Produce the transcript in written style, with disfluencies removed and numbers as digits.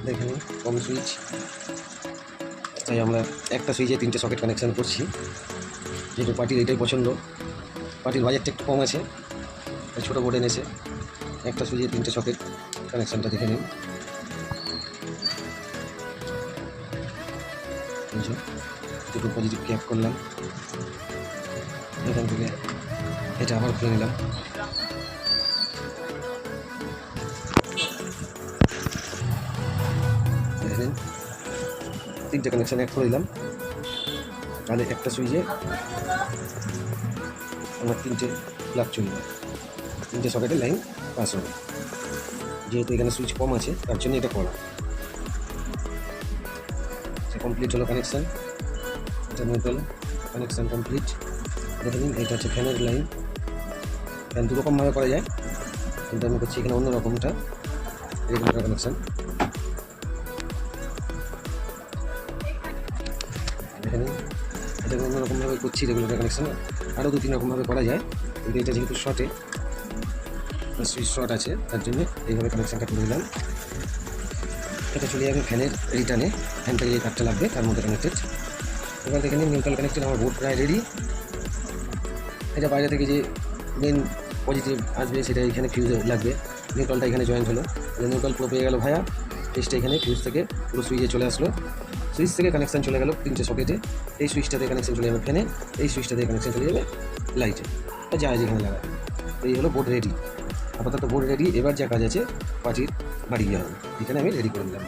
দেখেন কম সুইচ, তাই আমরা একটা সুইচে 3টে সকেট কানেকশান করছি। যেহেতু পার্টির এটাই পছন্দ, পার্টির বাজেটটা একটু কম আছে, তাই ছোটো বোর্ড এনেছে। একটা সুইচে 3টে সকেট কানেকশানটা দেখে নিন। দুটো পজিটিভ ক্যাপ করলাম, এখান থেকে এটা আবার খুলে নিলাম। দেখেন 3টে কানেকশান এক করে দিলাম, তাহলে একটা সুইচে আমার 3টে প্লাগ চলবে, 3টে সকেটের লাইন পাস হবে। যেহেতু এখানে সুইচ কম আছে তার জন্য এটা করা। কমপ্লিট হলো কানেকশান, এটা নিউট্রাল কানেকশান কমপ্লিট। দেখে নিন এটা হচ্ছে ফ্যানের লাইন। ফ্যান দুরকমভাবে করা যায়, কিন্তু আমি করছি এখানে অন্য রকমটা, রেগুলেটর কানেকশান। দেখে নিন এটা অন্য রকমভাবে করছি রেগুলেটর কানেকশান। আরও 2-3 রকমভাবে করা যায়, কিন্তু এটা যেহেতু শর্টে, সুইচ শর্ট আছে, তার জন্য এইভাবে কানেকশানটা করে দিলাম। এটা চলে যাবে ফ্যানের রিটার্নে, ফ্যানটা যে কাঠটা লাগবে তার মধ্যে কানেক্টেড। এবার দেখে নিন নিউট্রাল কানেক্টেড, আমার বোর্ড প্রায় রেডি। এটা বাইরে থেকে যে মেন পজিটিভ আসবে সেটা এখানে ফিউজ লাগবে, নিউট্রালটা এখানে জয়েন্ট হলো, নিউট্রাল পুরো পেয়ে গেল ভায়া। ফিউজটা এখানে, ফিউজ থেকে পুরো সুইচে চলে আসলো, সুইচ থেকে কানেকশান চলে গেল 3টে সকেটে। এই সুইচটাতে কানেকশান চলে যাবে ফ্যানে, এই সুইচটাতে কানেকশান চলে যাবে লাইটে, যা যেখানে লাগাবে। এই হলো বোর্ড রেডি। আপাতত বোর্ড রেডি। এবার যা কাজ আছে পার্টির বাড়ি গিয়ে হবে, এখানে আমি রেডি করে দিলাম।